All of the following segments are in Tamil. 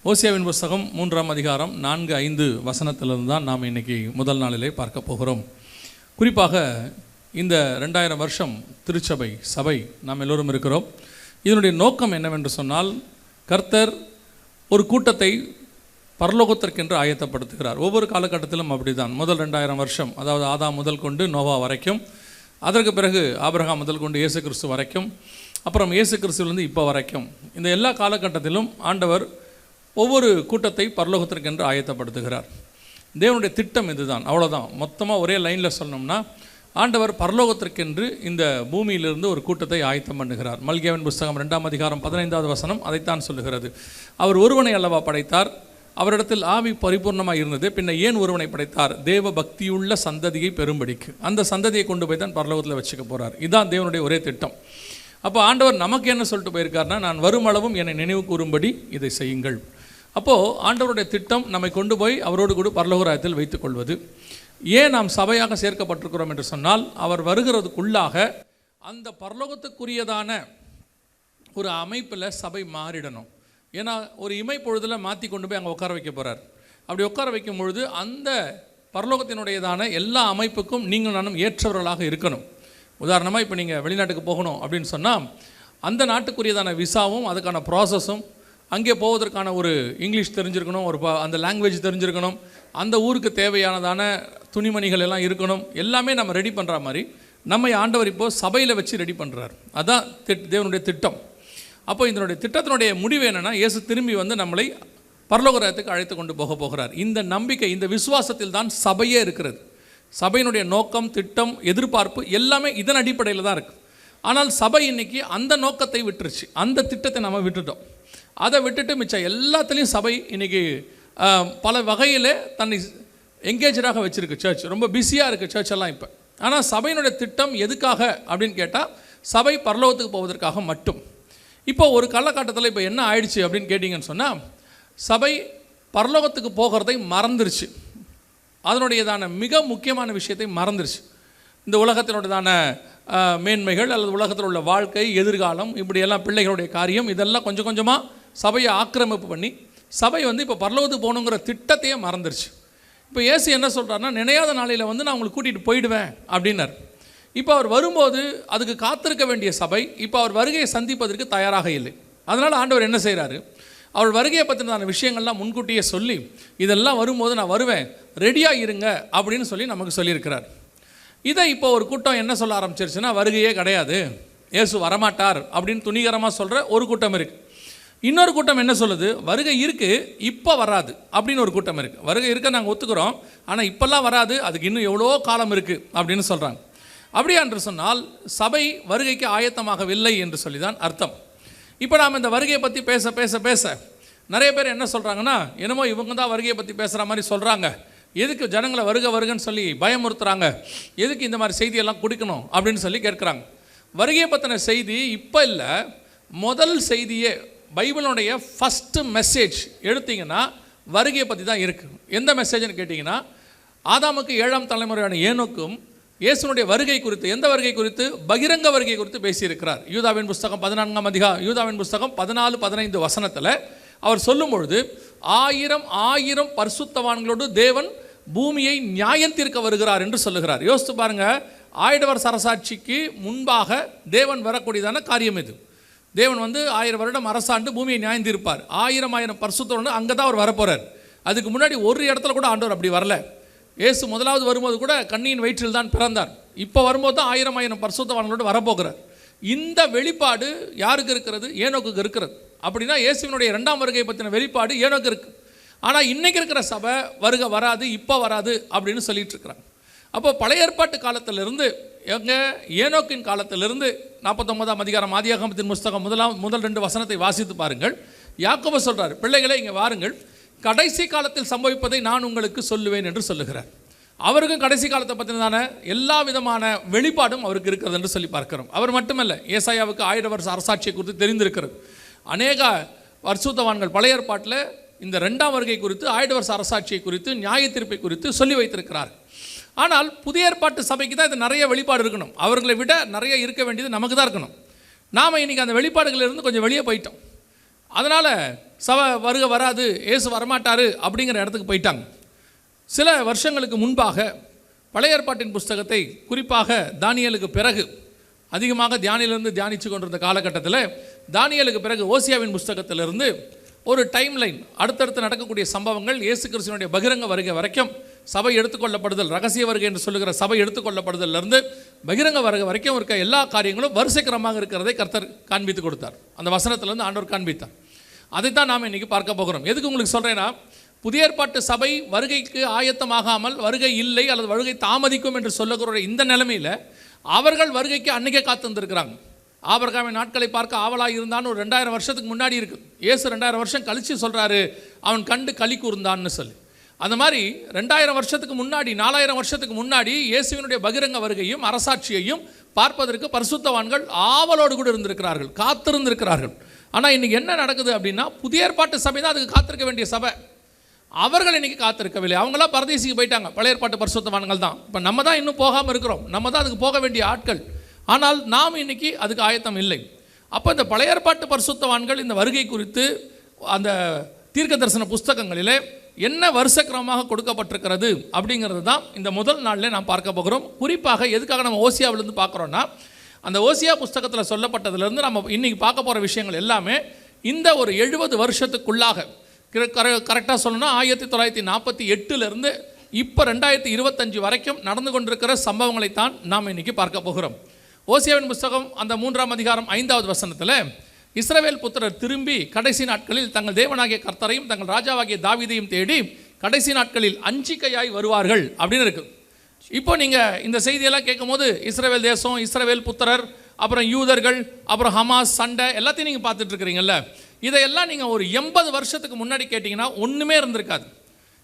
ஓசியாவின் புஸ்தகம் 3ஆம் அதிகாரம் 4-5 வசனத்திலிருந்து தான் நாம் இன்றைக்கி முதல் நாளிலே பார்க்க போகிறோம். குறிப்பாக இந்த 2000 வருஷம் திருச்சபை சபை நாம் எல்லோரும் இருக்கிறோம். இதனுடைய நோக்கம் என்னவென்று சொன்னால், கர்த்தர் ஒரு கூட்டத்தை பரலோகத்திற்கென்று ஆயத்தப்படுத்துகிறார். ஒவ்வொரு காலகட்டத்திலும் அப்படி தான். முதல் 2000 வருஷம், அதாவது ஆதாம் முதல் கொண்டு நோவா வரைக்கும், அதற்கு பிறகு ஆபிரகாம் முதல் கொண்டு இயேசு கிறிஸ்து வரைக்கும், அப்புறம் இயேசு கிறிஸ்துவிலிருந்து இப்போ வரைக்கும், இந்த எல்லா காலகட்டத்திலும் ஆண்டவர் ஒவ்வொரு கூட்டத்தை பரலோகத்திற்கென்று ஆயத்தப்படுத்துகிறார். தேவனுடைய திட்டம் இதுதான், அவ்வளோதான். மொத்தமாக ஒரே லைனில் சொல்லணும்னா, ஆண்டவர் பரலோகத்திற்கென்று இந்த பூமியிலிருந்து ஒரு கூட்டத்தை ஆயத்தம் பண்ணுகிறார். மல்கியாவின் புஸ்தகம் 2ஆம் அதிகாரம் 15வது வசனம் அதைத்தான் சொல்லுகிறது. அவர் ஒருவனை அல்லவா படைத்தார், அவரிடத்தில் ஆவி பரிபூர்ணமாக இருந்தது, பின்ன ஏன் ஒருவனை படைத்தார்? தேவ பக்தியுள்ள சந்ததியை பெரும்படிக்கு. அந்த சந்ததியை கொண்டு போய் தான் பரலோகத்தில் வச்சுக்க போகிறார். இதுதான் தேவனுடைய ஒரே திட்டம். அப்போ ஆண்டவர் நமக்கு என்ன சொல்லிட்டு போயிருக்காருன்னா, நான் வருமளவும் என்னை நினைவு கூறும்படி இதை செய்யுங்கள். அப்போது ஆண்டவருடைய திட்டம் நம்மை கொண்டு போய் அவரோடு கூட பரலோக ராஜ்யத்தில் வைத்துக் கொள்வது. ஏன் நாம் சபையாக சேர்க்கப்பட்டிருக்கிறோம் என்று சொன்னால், அவர் வருகிறதுக்குள்ளாக அந்த பரலோகத்துக்குரியதான ஒரு அமைப்பில் சபை மாறிடணும். ஏன்னா ஒரு இமைப்பொழுதில் மாற்றி கொண்டு போய் அங்கே உட்கார வைக்க போகிறார். அப்படி உட்கார வைக்கும் பொழுது அந்த பரலோகத்தினுடையதான எல்லா அமைப்புக்கும் நீங்கள் நானும் ஏற்றவர்களாக இருக்கணும். உதாரணமாக இப்போ நீங்கள் வெளிநாட்டுக்கு போகணும் அப்படின்னு சொன்னால், அந்த நாட்டுக்குரியதான விசாவும் அதுக்கான ப்ராசஸும், அங்கே போவதற்கான ஒரு இங்கிலீஷ் தெரிஞ்சிருக்கணும், அந்த லாங்குவேஜ் தெரிஞ்சிருக்கணும், அந்த ஊருக்கு தேவையானதான துணிமணிகள் எல்லாம் இருக்கணும். எல்லாமே நம்ம ரெடி பண்ணுற மாதிரி நம்மை ஆண்டவர் இப்போது சபையில் வச்சு ரெடி பண்ணுறார். அதுதான் தேவனுடைய திட்டம். அப்போ இதனுடைய திட்டத்தினுடைய முடிவு என்னென்னா, இயேசு திரும்பி வந்து நம்மளை பரலோகத்துக்கு அழைத்து கொண்டு போகிறார். இந்த நம்பிக்கை, இந்த விசுவாசத்தில் தான் சபையே இருக்கிறது. சபையினுடைய நோக்கம், திட்டம், எதிர்பார்ப்பு எல்லாமே இதன் அடிப்படையில் தான் இருக்குது. ஆனால் சபை இன்னைக்கு அந்த நோக்கத்தை விட்டுருச்சு, அந்த திட்டத்தை நம்ம விட்டுட்டோம். அதை விட்டுட்டு மிச்சம் எல்லாத்துலேயும் சபை இன்றைக்கி பல வகையில் தன்னை எங்கேஜாக வச்சுருக்கு. சர்ச் ரொம்ப பிஸியாக இருக்குது சர்ச்செல்லாம் இப்போ. ஆனால் சபையினுடைய திட்டம் எதுக்காக அப்படின்னு கேட்டால், சபை பரலோகத்துக்கு போவதற்காக மட்டும். இப்போ ஒரு காலகட்டத்தில் இப்போ என்ன ஆயிடுச்சு அப்படின்னு கேட்டிங்கன்னு சொன்னால், சபை பரலோகத்துக்கு போகிறதை மறந்துருச்சு. அதனுடையதான மிக முக்கியமான விஷயத்தை மறந்துருச்சு. இந்த உலகத்தினுடையதான மேன்மைகள் அல்லது உலகத்தில் உள்ள வாழ்க்கை, எதிர்காலம், இப்படியெல்லாம் பிள்ளைகளுடைய காரியம், இதெல்லாம் கொஞ்சம் கொஞ்சமாக சபையை ஆக்கிரமிப்பு பண்ணி சபை வந்து இப்போ பரலோகத்துக்கு போகணுங்கிற திட்டத்தையே மறந்துருச்சு. இப்போ இயேசு என்ன சொல்கிறாருன்னா, நினையாத நாளையில் வந்து நான் உங்களுக்கு கூட்டிகிட்டு போயிடுவேன் அப்படின்னார். இப்போ அவர் வரும்போது அதுக்கு காத்திருக்க வேண்டிய சபை இப்போ அவர் வருகையை சந்திப்பதற்கு தயாராக இல்லை. அதனால் ஆண்டவர் என்ன செய்கிறாரு, அவர் வருகையை பற்றின விஷயங்கள்லாம் முன்கூட்டியே சொல்லி, இதெல்லாம் வரும்போது நான் வருவேன், ரெடியாக இருங்க அப்படின்னு சொல்லி நமக்கு சொல்லியிருக்கிறார். இதை இப்போ ஒரு கூட்டம் என்ன சொல்ல ஆரம்பிச்சிருச்சுன்னா, வருகையே கிடையாது, இயேசு வரமாட்டார் அப்படின்னு துணிகரமாக சொல்கிற ஒரு கூட்டம் இருக்குது. இன்னொரு கூட்டம் என்ன சொல்லுது, வருகை இருக்குது, இப்போ வராது அப்படின்னு ஒரு கூட்டம் இருக்குது. வருகை இருக்க நாங்கள் ஒத்துக்கிறோம், ஆனால் இப்போல்லாம் வராது, அதுக்கு இன்னும் எவ்வளோ காலம் இருக்குது அப்படின்னு சொல்கிறாங்க. அப்படியா என்று சொன்னால், சபை வருகைக்கு ஆயத்தமாகவில்லை என்று சொல்லி தான் அர்த்தம். இப்போ நாம் இந்த வருகையை பற்றி பேச பேச பேச நிறைய பேர் என்ன சொல்கிறாங்கன்னா, என்னமோ இவங்க தான் வருகையை பற்றி பேசுகிற மாதிரி சொல்கிறாங்க, எதுக்கு ஜனங்களை வருகன்னு சொல்லி பயமுறுத்துகிறாங்க, எதுக்கு இந்த மாதிரி செய்தியெல்லாம் கொடுக்கணும் அப்படின்னு சொல்லி கேட்குறாங்க. வருகையை பற்றின செய்தி இப்போ இல்லை, முதல் செய்தியே பைபிளுடைய ஃபஸ்ட்டு மெசேஜ் எடுத்திங்கன்னா வருகையை பற்றி தான் இருக்குது. எந்த மெசேஜ்னு கேட்டிங்கன்னா, ஆதாமுக்கு 7ஆம் தலைமுறையான ஏனோக்கும் இயேசுனுடைய வருகை குறித்து, எந்த வருகை குறித்து? பகிரங்க வருகை குறித்து பேசியிருக்கிறார். யூதாவின் புஸ்தகம் 14ஆம் அதிகாரம், யூதாவின் புஸ்தகம் 14-15 வசனத்தில் அவர் சொல்லும் பொழுது, 1000 பரிசுத்தவான்களோடு தேவன் பூமியை நியாயம் தீர்க்க வருகிறார் என்று சொல்லுகிறார். யோசித்து பாருங்கள், ஆயிடவர் சரசாட்சிக்கு முன்பாக தேவன் வரக்கூடியதான காரியம் இது. தேவன் வந்து 1000 வருடம் அரசாண்டு பூமியை நியாயம் தீர்ப்பார். 1000 பரிசுத்தவான்கள் அங்கே தான் அவர் வரப்போகிறார். அதுக்கு முன்னாடி ஒரு இடத்துல கூட ஆண்டவர் அப்படி வரல. இயேசு முதலாவது வரும்போது கூட கன்னியின் வயிற்றில் தான் பிறந்தார். இப்போ வரும்போது தான் 1000 பரிசுத்தவான்களோடு வரப்போகிறார். இந்த வெளிப்பாடு யாருக்கு இருக்கிறது? ஏனோக்குக்கு இருக்கிறது. அப்படின்னா இயேசுவினுடைய 2ஆம் வருகை பற்றின வெளிப்பாடு ஏனோக்கு இருக்குது. ஆனால் இன்றைக்கி இருக்கிற சபை வருகை வராது, இப்போ வராது அப்படின்னு சொல்லிட்டு இருக்கிறாங்க. அப்போ பழைய ஏற்பாட்டு காலத்திலிருந்து, ஏனோக்கின் காலத்திலிருந்து 49ஆம் அதிகாரம் ஆதியாகமத்தின் புஸ்தகம் முதல் 2 வசனத்தை வாசித்து பாருங்கள். யாக்கோபு சொல்கிறார், பிள்ளைகளே இங்கே வாருங்கள், கடைசி காலத்தில் சம்பவிப்பதை நான் உங்களுக்கு சொல்லுவேன் என்று சொல்லுகிறார். அவருக்கும் கடைசி காலத்தை பற்றினதான எல்லா விதமான வெளிப்பாடும் அவருக்கு இருக்கிறது என்று சொல்லி பார்க்கிறோம். அவர் மட்டுமல்ல, ஏசாயாவுக்கு 1000 வருஷ அரசாட்சியை குறித்து தெரிந்திருக்கிறது. அநேக பரிசுத்தவான்கள் பழைய ஏற்பாட்டில் இந்த 2ஆம் வருகை குறித்து, 1000 வருஷ அரசாட்சியை குறித்து, நியாய தீர்ப்பை குறித்து சொல்லி வைத்திருக்கிறார். ஆனால் புதிய ஏற்பாட்டு சபைக்கு தான் இது நிறைய வெளிப்பாடு இருக்கணும். அவர்களை விட நிறைய இருக்க வேண்டியது நமக்கு தான் இருக்கணும். நாம் இன்றைக்கி அந்த வெளிப்பாடுகளிலிருந்து கொஞ்சம் வெளியே போயிட்டோம். அதனால் சபை வருகை வராது, இயேசு வரமாட்டார் அப்படிங்கிற இடத்துக்கு போயிட்டாங்க. சில வருஷங்களுக்கு முன்பாக பழைய ஏற்பாட்டின் புஸ்தகத்தை குறிப்பாக தானியேலுக்கு பிறகு அதிகமாக தியானிலிருந்து தியானித்து கொண்டிருந்த காலகட்டத்தில் தானியேலுக்கு பிறகு ஓசியாவின் புஸ்தகத்திலிருந்து ஒரு டைம் லைன், அடுத்தடுத்து நடக்கக்கூடிய சம்பவங்கள், இயேசு கிறிஸ்துவினுடைய பகிரங்க வருகை வரைக்கும், சபை எடுத்துக்கொள்ளப்படுதல், ரகசிய வருகை என்று சொல்லுகிற சபை எடுத்துக்கொள்ளப்படுதலிருந்து பகிரங்க வருகை வரைக்கும் இருக்க எல்லா காரியங்களும் வரிசைக்கிரமாக இருக்கிறதை கர்த்தர் காண்பித்து கொடுத்தார். அந்த வசனத்திலிருந்து ஆண்டவர் காண்பித்தார். அதைத்தான் நாம் இன்றைக்கி பார்க்க போகிறோம். எதுக்கு உங்களுக்கு சொல்கிறேன்னா, புதிய ஏற்பாட்டு சபை வருகைக்கு ஆயத்தமாகாமல் வருகை இல்லை அல்லது வருகை தாமதிக்கும் என்று சொல்லுகிற இந்த நிலைமையில் அவர்கள் வருகைக்கு அன்றைக்கே காத்திருந்திருக்கிறாங்க. ஆபிரகாமின் நாட்களை பார்க்க ஆவலாக இருந்தான்னு ஒரு 2000 வருஷத்துக்கு முன்னாடி இருக்குது. இயேசு 2000 வருஷம் கழித்து சொல்கிறாரு, அவன் கண்டு களி கூர்ந்தான்னு சொல்லி. அந்த மாதிரி 2000 வருஷத்துக்கு முன்னாடி, 4000 வருஷத்துக்கு முன்னாடி இயேசுவினுடைய பகிரங்க வருகையும் அரசாட்சியையும் பார்ப்பதற்கு பரிசுத்தவான்கள் ஆவலோடு கூட இருந்திருக்கிறார்கள், காத்திருந்திருக்கிறார்கள். ஆனால் இன்றைக்கி என்ன நடக்குது அப்படின்னா, புதிய ஏற்பாட்டு சபை தான் அதுக்கு காத்திருக்க வேண்டிய சபை. அவர்கள் இன்றைக்கி காத்திருக்கவில்லை. அவங்களாம் பரதேசிக்கு போயிட்டாங்க. பழைய ஏற்பாட்டு பரிசுத்தவான்கள் தான். இப்போ நம்ம தான் இன்னும் போகாமல் இருக்கிறோம். நம்ம தான் அதுக்கு போக வேண்டிய ஆட்கள். ஆனால் நாம் இன்றைக்கி அதுக்கு ஆயத்தம் இல்லை. அப்போ இந்த பழைய ஏற்பாட்டு பரிசுத்தவான்கள் இந்த வருகை குறித்து அந்த தீர்க்க தரிசன புஸ்தகங்களிலே என்ன வருஷக்கிரமமாக கொடுக்கப்பட்டிருக்கிறது அப்படிங்கிறது தான் இந்த முதல் நாளில் நாம் பார்க்க போகிறோம். குறிப்பாக எதுக்காக நம்ம ஓசியாவிலேருந்து பார்க்குறோன்னா, அந்த ஓசியா புஸ்தகத்தில் சொல்லப்பட்டதுலேருந்து நம்ம இன்றைக்கி பார்க்க போகிற விஷயங்கள் எல்லாமே இந்த ஒரு 70 வருஷத்துக்குள்ளாக, கரெக்டாக சொல்லணும்னா 1948 இப்போ 2025 வரைக்கும் நடந்து கொண்டிருக்கிற சம்பவங்களைத்தான் நாம் இன்றைக்கி பார்க்க போகிறோம். ஓசியாவின் புஸ்தகம் அந்த 3ஆம் அதிகாரம் 5வது வசனத்தில், இஸ்ரவேல் புத்திரர் திரும்பி கடைசி நாட்களில் தங்கள் தேவனாகிய கர்த்தரையும் தங்கள் ராஜாவாகிய தாவீதையும் தேடி கடைசி நாட்களில் அஞ்சிக்கையாய் வருவார்கள் அப்படின்னு இருக்குது. இப்போ நீங்கள் இந்த செய்தியெல்லாம் கேட்கும் போது இஸ்ரவேல் தேசம், இஸ்ரவேல் புத்திரர், அப்புறம் யூதர்கள், அப்புறம் ஹமாஸ் சண்டை எல்லாத்தையும் நீங்கள் பார்த்துட்டு இருக்கிறீங்கல்ல. இதையெல்லாம் நீங்கள் ஒரு 80 வருஷத்துக்கு முன்னாடி கேட்டிங்கன்னா ஒன்றுமே இருந்திருக்காது.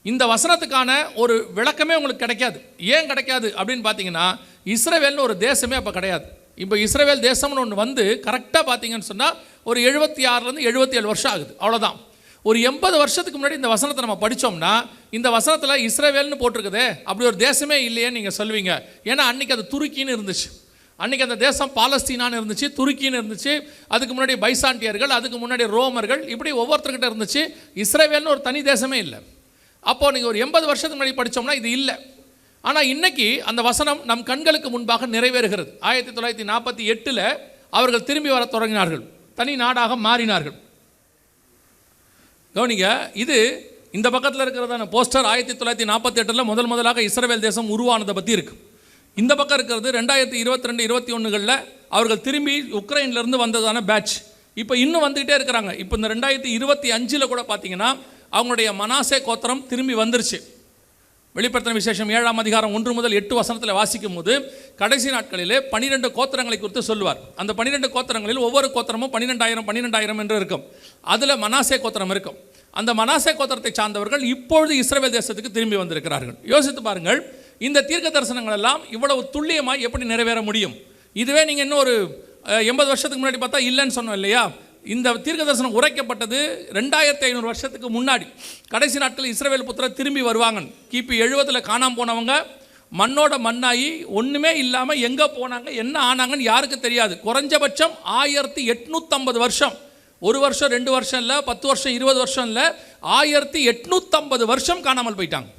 இந்த வசனத்துக்கான ஒரு விளக்கமே உங்களுக்கு கிடைக்காது. ஏன் கிடைக்காது அப்படின்னு பார்த்தீங்கன்னா, இஸ்ரவேல்னு ஒரு தேசமே அப்போ கிடையாது. இப்போ இஸ்ரவேல் தேசம்னு ஒன்று வந்து கரெக்டாக பார்த்தீங்கன்னு சொன்னால் ஒரு 76லேருந்து 77 வருஷம் ஆகுது, அவ்வளோதான். ஒரு 80 வருஷத்துக்கு முன்னாடி இந்த வசனத்தை நம்ம படித்தோம்னா, இந்த வசனத்தில் இஸ்ரவேல்னு போட்டிருக்குதே, அப்படி ஒரு தேசமே இல்லையேன்னு நீங்கள் சொல்வீங்க. ஏன்னா அன்றைக்கி அது துருக்கின்னு இருந்துச்சு. அன்றைக்கி அந்த தேசம் பாலஸ்தீனான்னு இருந்துச்சு, துருக்கின்னு இருந்துச்சு. அதுக்கு முன்னாடி பைசாண்டியர்கள், அதுக்கு முன்னாடி ரோமர்கள், இப்படி ஒவ்வொருத்தர்கிட்ட இருந்துச்சு. இஸ்ரவேல்னு ஒரு தனி தேசமே இல்லை. அப்போது நீங்கள் ஒரு 80 வருஷத்துக்கு முன்னாடி படித்தோம்னா இது இல்லை. ஆனால் இன்றைக்கி அந்த வசனம் நம் கண்களுக்கு முன்பாக நிறைவேறுகிறது. 1948 அவர்கள் திரும்பி வர தொடங்கினார்கள், தனி நாடாக மாறினார்கள். கவனிங்க, இது இந்த பக்கத்தில் இருக்கிறதான போஸ்டர் 1948 முதலாக இஸ்ரவேல் தேசம் உருவானதை பற்றி இருக்குது. இந்த பக்கம் இருக்கிறது 2022-21 அவர்கள் திரும்பி உக்ரைன்லேருந்து வந்ததான பேட்ச். இப்போ இன்னும் வந்துக்கிட்டே இருக்கிறாங்க. இப்போ இந்த 2025 கூட பார்த்தீங்கன்னா அவங்களுடைய மனாசே கோத்திரம் திரும்பி வந்துருச்சு. வெளிப்படுத்தின விசேஷம் 7ஆம் அதிகாரம் 1 முதல் 8 வசனத்தில் வாசிக்கும் போது கடைசி நாட்களிலே 12 கோத்திரங்களை குறித்து சொல்லுவார். அந்த 12 கோத்திரங்களில் ஒவ்வொரு கோத்திரமும் 12,000 என்று இருக்கும். அதில் மனாசே கோத்திரம் இருக்கும். அந்த மனாசே கோத்திரத்தை சார்ந்தவர்கள் இப்பொழுது இஸ்ரவேல் தேசத்துக்கு திரும்பி வந்திருக்கிறார்கள். யோசித்து பாருங்கள், இந்த தீர்க்க தரிசனங்கள் எல்லாம் இவ்வளவு துல்லியமாக எப்படி நிறைவேற முடியும்? இதுவே நீங்கள் இன்னும் ஒரு 80 வருஷத்துக்கு முன்னாடி பார்த்தா இல்லைன்னு சொன்னோம் இல்லையா? இந்த தீர்க்க தரிசனம் உரைக்கப்பட்டது 2500 வருஷத்துக்கு முன்னாடி. கடைசி நாட்கள் இஸ்ரவேல் புத்திரர் திரும்பி வருவாங்க. கிபி 70 காணாமல் போனவங்க மண்ணோட மண்ணாகி ஒன்றுமே இல்லாமல் எங்கே போனாங்க, என்ன ஆனாங்கன்னு யாருக்கு தெரியாது. குறைஞ்சபட்சம் 1850 வருஷம், 1 வருஷம் 2 வருஷம் இல்லை, 10 வருஷம் 20 வருஷம் இல்லை, 1850 வருஷம் காணாமல் போயிட்டாங்க.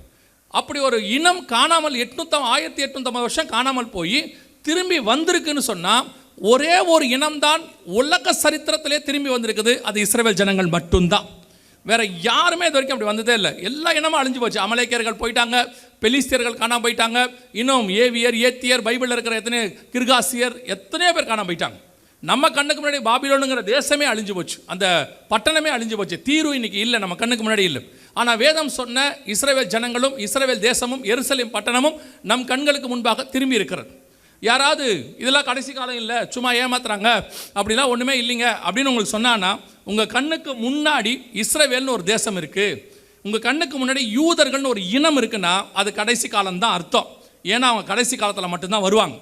அப்படி ஒரு இனம் காணாமல் 1850 வருஷம் காணாமல் போய் திரும்பி வந்திருக்குன்னு சொன்னால், ஒரே ஒரு இனம்தான் உலக சரித்திரத்திலே திரும்பி வந்திருக்குது. அது இஸ்ரவேல் ஜனங்கள் மட்டும்தான். வேற யாருமே இது வரைக்கும் அப்படி வந்ததே இல்லை. எல்லா இனமும் அழிஞ்சு போச்சு. அமலேக்கியர்கள் போயிட்டாங்க, பெலிஸ்தியர்கள் காணாம போயிட்டாங்க, இன்னும் ஏவியர், ஏத்தியர், பைபிளில் இருக்கிற எத்தனையோ கிர்காசியர், எத்தனையோ பேர் காணாம போயிட்டாங்க. நம்ம கண்ணுக்கு முன்னாடி பாபிலோனுங்கிற தேசமே அழிஞ்சு போச்சு, அந்த பட்டணமே அழிஞ்சு போச்சு. தீர்வு இன்னைக்கு இல்லை, நம்ம கண்ணுக்கு முன்னாடி இல்லை. ஆனால் வேதம் சொன்ன இஸ்ரவேல் ஜனங்களும் இஸ்ரவேல் தேசமும் எருசலேம் பட்டணமும் நம் கண்களுக்கு முன்பாக திரும்பி இருக்கிறது. யாராவது இதெல்லாம் கடைசி காலம் இல்லை, சும்மா ஏமாத்துறாங்க, அப்படிலாம் ஒன்றுமே இல்லைங்க அப்படின்னு உங்களுக்கு சொன்னான்னா, உங்கள் கண்ணுக்கு முன்னாடி இஸ்ரவேல்னு ஒரு தேசம் இருக்குது, உங்கள் கண்ணுக்கு முன்னாடி யூதர்கள்னு ஒரு இனம் இருக்குன்னா அது கடைசி காலம்தான் அர்த்தம். ஏன்னா அவங்க கடைசி காலத்தில் மட்டும்தான் வருவாங்க.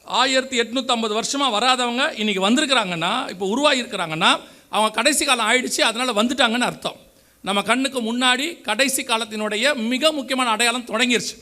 1850 வருஷமாக வராதவங்க இன்றைக்கி வந்திருக்கிறாங்கன்னா, இப்போ உருவாகியிருக்கிறாங்கன்னா, அவங்க கடைசி காலம் ஆயிடுச்சு, அதனால் வந்துட்டாங்கன்னு அர்த்தம். நம்ம கண்ணுக்கு முன்னாடி கடைசி காலத்தினுடைய மிக முக்கியமான அடையாளம் தொடங்கிருச்சு.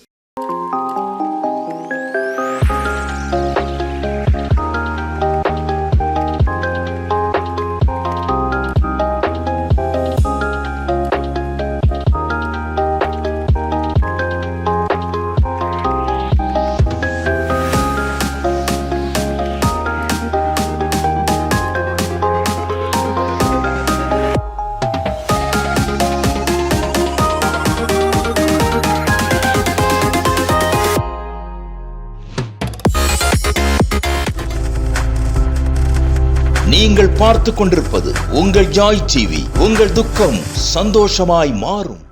நீங்கள் பார்த்து கொண்டிருப்பது உங்கள் ஜாய் டிவி. உங்கள் துக்கம் சந்தோஷமாய் மாறும்.